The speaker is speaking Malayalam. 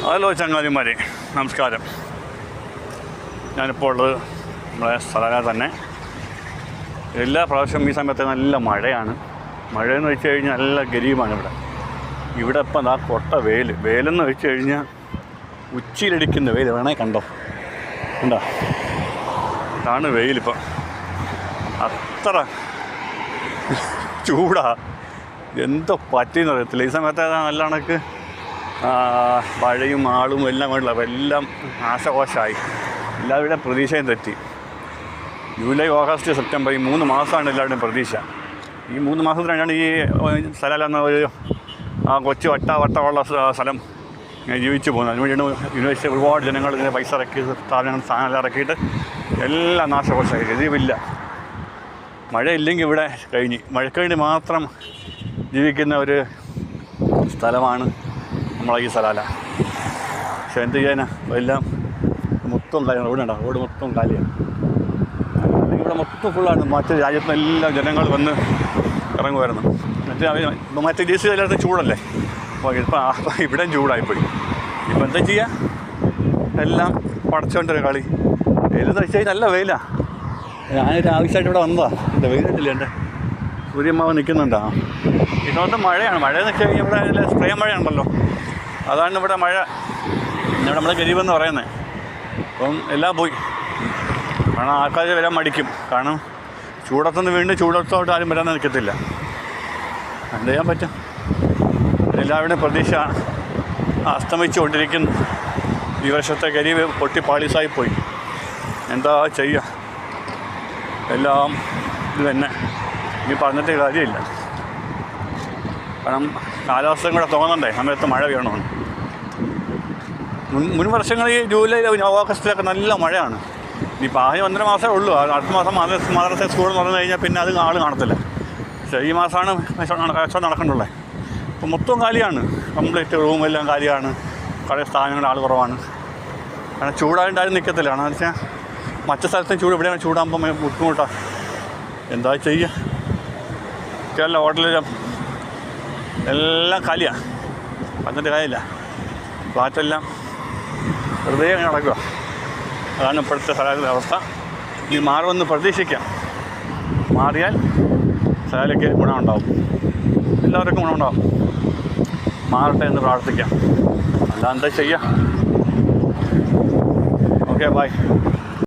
ഹലോ ചങ്ങാതിമാരെ, നമസ്കാരം. ഞാനിപ്പോൾ ഉള്ളത് നമ്മളെ സ്ഥലം തന്നെ. എല്ലാ പ്രാവശ്യവും ഈ സമയത്ത് നല്ല മഴയാണ്. മഴയെന്ന് വെച്ച് കഴിഞ്ഞാൽ നല്ല ഗരീബാണ് ഇവിടെ ഇപ്പം എന്താ കൊട്ട വെയിലെന്ന് വെച്ച് കഴിഞ്ഞാൽ ഉച്ചയിലടിക്കുന്ന വെയിൽ വേണേ കണ്ടോ. ഇതാണ് വെയിലിപ്പം. അത്ര ചൂടാ, എന്തോ പറ്റിയെന്ന് അറിയത്തില്ല. ഈ സമയത്ത് നല്ല കണക്ക് മഴയും ആളും എല്ലാം കൊണ്ടുള്ള എല്ലാം നാശകോശമായി. എല്ലാവരുടെയും പ്രതീക്ഷയും തെറ്റി. ജൂലൈ, ഓഗസ്റ്റ്, സെപ്റ്റംബർ ഈ 3 മാസമാണ് എല്ലാവരുടെയും പ്രതീക്ഷ. ഈ 3 മാസത്തിനാണ് ഈ സ്ഥലം എന്ന ഒരു കൊച്ചു വട്ടമുള്ള സ്ഥലം ജീവിച്ചു പോകുന്നത്. അതിനുവേണ്ടിയാണ് യൂണിവേഴ്സിറ്റി ഒരുപാട് ജനങ്ങൾ ഇങ്ങനെ പൈസ ഇറക്കി സാധനങ്ങൾ ഇറക്കിയിട്ട് എല്ലാം നാശകോശമായി. ഗതിവില്ല. മഴയില്ലെങ്കിൽ ഇവിടെ കഴിഞ്ഞ്. മഴയ്ക്ക് വേണ്ടി മാത്രം ജീവിക്കുന്ന ഒരു സ്ഥലമാണ് നമ്മളെ ഈ സ്ഥലമല്ല. പക്ഷെ എന്ത് ചെയ്യാനാ, എല്ലാം മൊത്തം കാലിയാണ്. റോഡ് മൊത്തം കാലിയാണ്. ഇവിടെ മൊത്തം ഫുള്ളാണ്. മറ്റ് രാജ്യത്ത് എല്ലാ ജനങ്ങൾ വന്ന് ഇറങ്ങുമായിരുന്നു. മറ്റേ ദേശീയ എല്ലായിടത്തും ചൂടല്ലേ. അപ്പോൾ ഇവിടെയും ചൂടായിപ്പോയി. ഇപ്പം എന്താ ചെയ്യുക, എല്ലാം പടച്ചോണ്ടൊരു കളി. വെയിലെന്ന് വെച്ച് കഴിഞ്ഞാൽ നല്ല വെയിലാണ്. ഞാനൊരു ആവശ്യമായിട്ട് ഇവിടെ വന്നതാണ്. എൻ്റെ വെയിലിട്ടില്ല, എൻ്റെ സൂര്യമാവ് നിൽക്കുന്നുണ്ടാ. ഇന്നത്തെ മഴയാണ്. മഴയെന്ന് വെച്ച് കഴിഞ്ഞാൽ ഇവിടെ സ്പ്രേ മഴയുണ്ടല്ലോ, അതാണ് ഇവിടെ മഴ. ഇവിടെ നമ്മൾ ഗരീബെന്ന് പറയുന്നത്. അപ്പം എല്ലാം പോയി. കാരണം ആൾക്കാർ വരാൻ മടിക്കും. കാരണം ചൂടത്തുനിന്ന് വീണ്ടും ചൂടത്തോട്ട് ആരും വരാൻ നിൽക്കത്തില്ല. എന്ത് ചെയ്യാൻ പറ്റും. എല്ലാവരുടെയും പ്രതീക്ഷ അസ്തമിച്ചുകൊണ്ടിരിക്കുന്നു. ഈ വർഷത്തെ ഗരീബ് പൊട്ടി പാളീസായിപ്പോയി. എന്താ ചെയ്യുക, എല്ലാം ഇത് തന്നെ. ഇനി പറഞ്ഞിട്ട് കാര്യമില്ല. കാരണം കാലാവസ്ഥയും കൂടെ തോന്നണ്ടേ സമയത്ത് മഴ വീഴണമെന്ന്. മുൻ വർഷങ്ങളിൽ ജൂലൈ, ഓഗസ്റ്റിലൊക്കെ നല്ല മഴയാണ്. ഇനിയിപ്പോൾ ആദ്യം 1.5 മാസമേ ഉള്ളൂ. അടുത്ത മാസം മദ്രസ സ്കൂൾ തുറന്നു കഴിഞ്ഞാൽ പിന്നെ അത് ആൾ കാണത്തില്ല. പക്ഷേ ഈ മാസമാണ് കച്ചവടം നടക്കണ്ടുള്ളത്. അപ്പോൾ മൊത്തം കാലിയാണ്. കംപ്ലീറ്റ് റൂമെല്ലാം കാലിയാണ്. കുറേ സ്ഥാനങ്ങളുടെ ആൾ കുറവാണ്. കാരണം ചൂടായിട്ടാരും നിൽക്കത്തില്ല. കാരണം എന്ന് വെച്ചാൽ മറ്റു സ്ഥലത്തും ചൂട്, ഇവിടെയാണ് ചൂടാകുമ്പോൾ ബുദ്ധിമുട്ടാണ്. എന്താ ചെയ്യുക. കേരള ഹോട്ടലിലും എല്ലാം കാലിയാണ്. പറഞ്ഞിട്ട് കാര്യമില്ല. ഫ്ലാറ്റെല്ലാം വെറുതെ അങ്ങനെ നടക്കുക. അതാണ് ഇപ്പോഴത്തെ സ്ഥലത്തിൻ്റെ അവസ്ഥ. ഇനി മാറുമെന്ന് പ്രതീക്ഷിക്കാം. മാറിയാൽ സ്ഥലത്തേക്ക് ഗുണമുണ്ടാവും. എല്ലാവർക്കും ഗുണമുണ്ടാവും. മാറട്ടെ എന്ന് പ്രാർത്ഥിക്കാം. അല്ലാതെ എന്താ ചെയ്യുക. Okay, by.